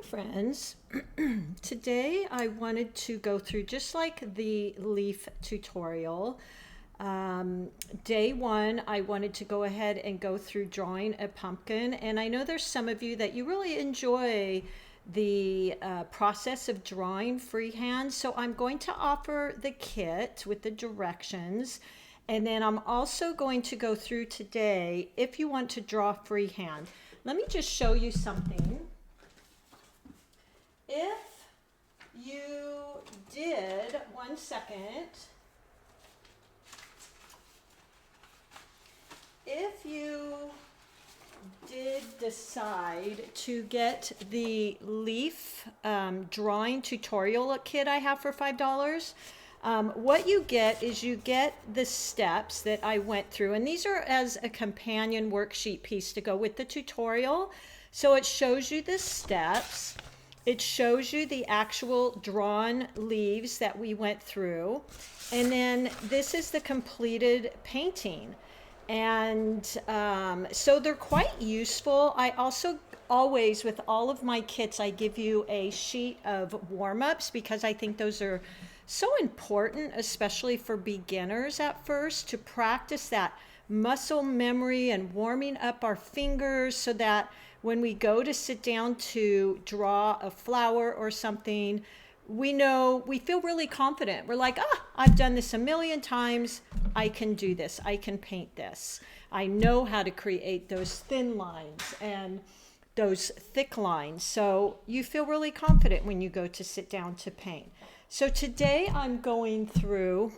friends. Today I wanted to go through, just like the leaf tutorial, day one I wanted to go ahead and go through drawing a pumpkin, and I know there's some of you that you really enjoy the process of drawing freehand, so I'm going to offer the kit with the directions, and then I'm also going to go through today if you want to draw freehand. Let me just show you something. If you did, 1 second, if you did decide to get the leaf drawing tutorial kit I have for $5, what you get is you get the steps that I went through, and these are as a companion worksheet piece to go with the tutorial. So it shows you the steps. It shows you the actual drawn leaves that we went through. And then this is the completed painting. And so they're quite useful. I also always, with all of my kits, I give you a sheet of warm-ups because I think those are so important, especially for beginners at first, to practice that muscle memory and warming up our fingers so that when we go to sit down to draw a flower or something, we feel really confident. We're like, I've done this a million times. I can do this. I can paint this. I know how to create those thin lines and those thick lines. So you feel really confident when you go to sit down to paint. So today I'm going through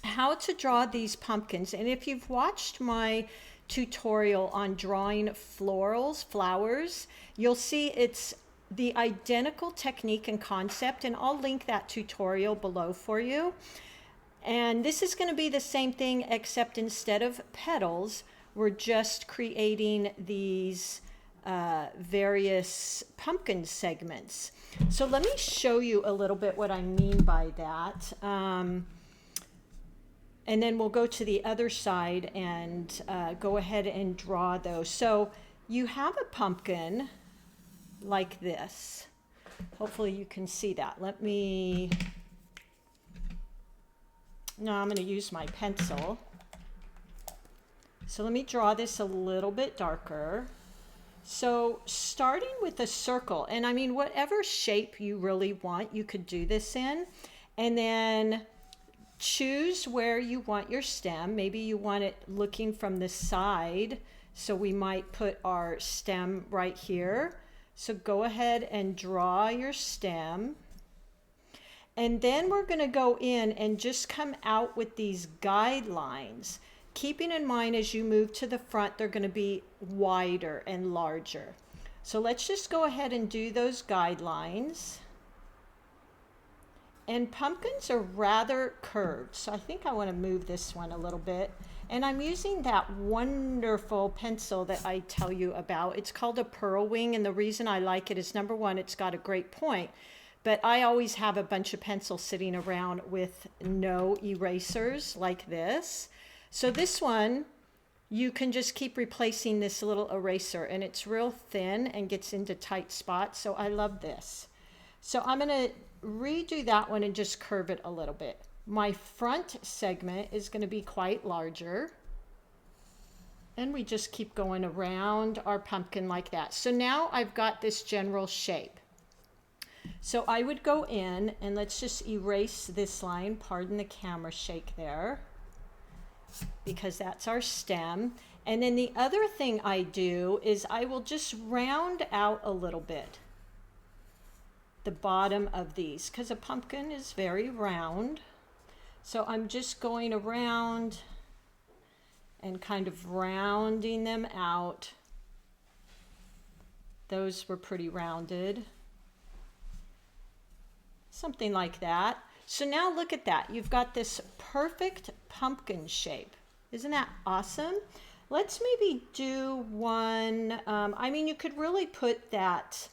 how to draw these pumpkins. And if you've watched my tutorial on drawing florals, flowers, you'll see it's the identical technique and concept, and I'll link that tutorial below for you. And this is going to be the same thing, except instead of petals, we're just creating these various pumpkin segments. So let me show you a little bit what I mean by that. And then we'll go to the other side and go ahead and draw those. So you have a pumpkin like this. Hopefully you can see that. I'm going to use my pencil. So let me draw this a little bit darker. So starting with a circle, and I mean whatever shape you really want, you could do this in, and then choose where you want your stem. Maybe you want it looking from the side, so we might put our stem right here. So go ahead and draw your stem. And then we're going to go in and just come out with these guidelines, keeping in mind as you move to the front, they're going to be wider and larger. So let's just go ahead and do those guidelines. And pumpkins are rather curved, so I think I want to move this one a little bit. And I'm using that wonderful pencil that I tell you about. It's called a pearl wing, and the reason I like it is, number one, it's got a great point, but I always have a bunch of pencils sitting around with no erasers like this. So this one, you can just keep replacing this little eraser, and it's real thin and gets into tight spots, so I love this. So I'm going to redo that one and just curve it a little bit. My front segment is going to be quite larger, and we just keep going around our pumpkin like that. So now I've got this general shape. So I would go in and let's just erase this line, pardon the camera shake there, because that's our stem. And then the other thing I do is I will just round out a little bit the bottom of these, because a pumpkin is very round. So I'm just going around and kind of rounding them out. Those were pretty rounded. Something like that. So now look at that. You've got this perfect pumpkin shape. Isn't that awesome? Let's maybe do one. I mean, you could really put that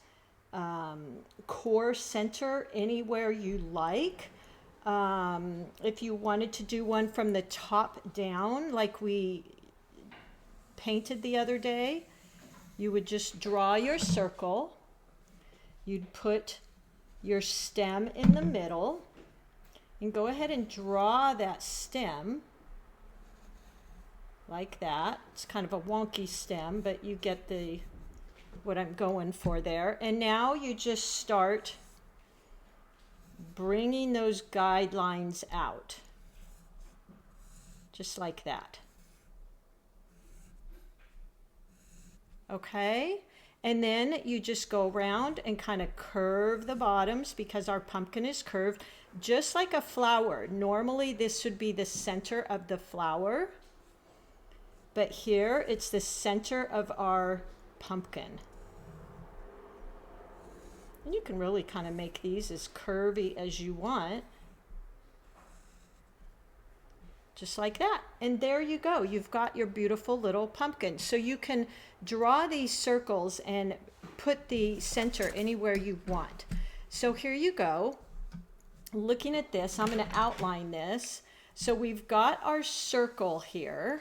core center anywhere you like. If you wanted to do one from the top down like we painted the other day, you would just draw your circle you'd put your stem in the middle and go ahead and draw that stem like that. It's kind of a wonky stem, but you get what I'm going for there. And now you just start bringing those guidelines out, just like that. Okay, and then you just go around and kind of curve the bottoms because our pumpkin is curved, just like a flower. Normally this would be the center of the flower, but here it's the center of our pumpkin. And you can really kind of make these as curvy as you want. Just like that. And there you go. You've got your beautiful little pumpkin. So you can draw these circles and put the center anywhere you want. So here you go. Looking at this, I'm going to outline this. So we've got our circle here.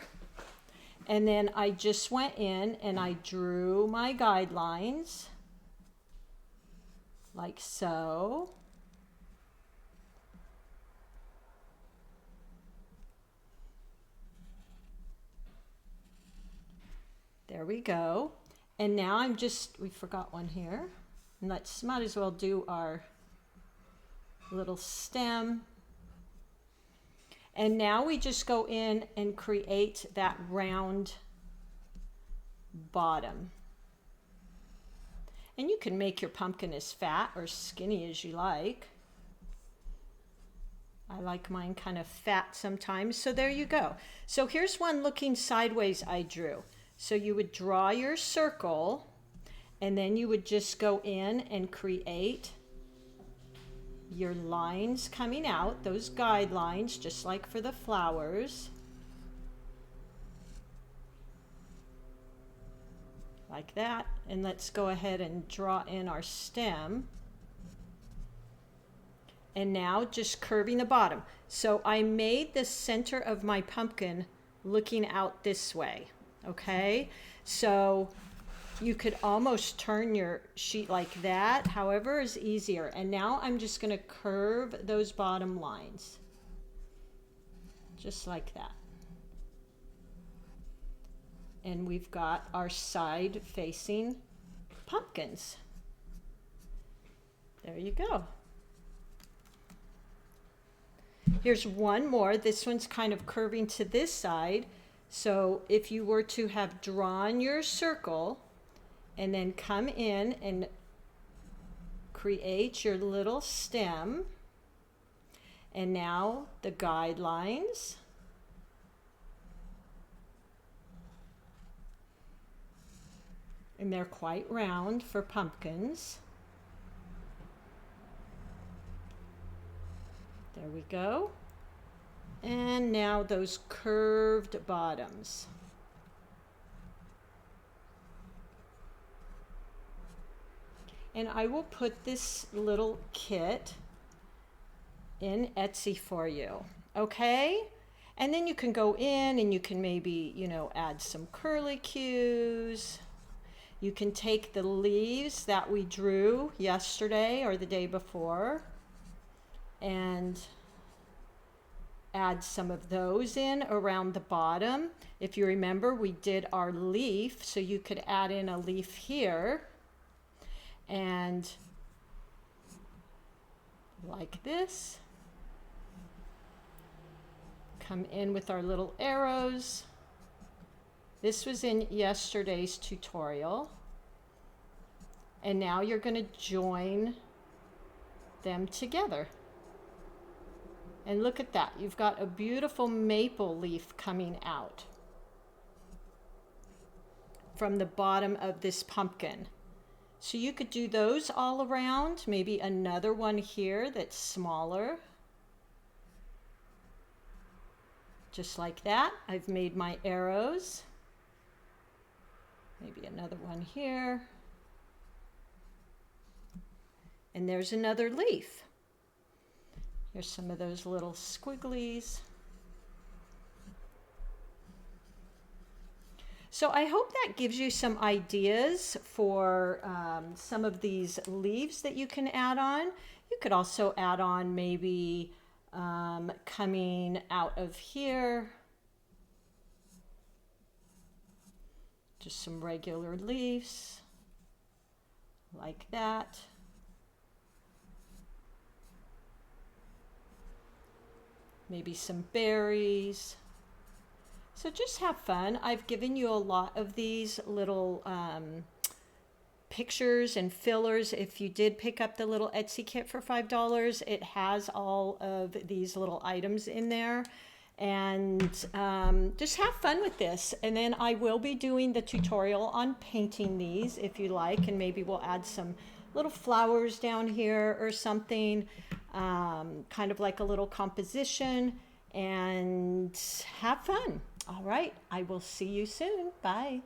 And then I just went in and I drew my guidelines. Like so. There we go. And now we forgot one here. And might as well do our little stem. And now we just go in and create that round bottom. And you can make your pumpkin as fat or skinny as you like. I like mine kind of fat sometimes. So there you go. So here's one looking sideways I drew. So you would draw your circle and then you would just go in and create your lines coming out, those guidelines, just like for the flowers. Like that. And let's go ahead and draw in our stem. And now just curving the bottom. So I made the center of my pumpkin looking out this way. Okay, so you could almost turn your sheet like that, however is easier. And now I'm just going to curve those bottom lines. Just like that. And we've got our side facing pumpkins. There you go. Here's one more. This one's kind of curving to this side. So if you were to have drawn your circle and then come in and create your little stem, and now the guidelines. And they're quite round for pumpkins. There we go. And now those curved bottoms. And I will put this little kit in Etsy for you, okay? And then you can go in and you can maybe, add some curlicues. You can take the leaves that we drew yesterday or the day before and add some of those in around the bottom. If you remember, we did our leaf, so you could add in a leaf here and like this. Come in with our little arrows. This was in yesterday's tutorial. And now you're going to join them together. And look at that. You've got a beautiful maple leaf coming out from the bottom of this pumpkin. So you could do those all around. Maybe another one here that's smaller. Just like that. I've made my arrows. Maybe another one here. And there's another leaf. Here's some of those little squigglies. So I hope that gives you some ideas for some of these leaves that you can add on. You could also add on maybe coming out of here, just some regular leaves like that. Maybe some berries. So just have fun. I've given you a lot of these little pictures and fillers. If you did pick up the little Etsy kit for $5, it has all of these little items in there. And just have fun with this. And then I will be doing the tutorial on painting these if you like, and maybe we'll add some little flowers down here or something, kind of like a little composition, and have fun. All right, I will see you soon. Bye.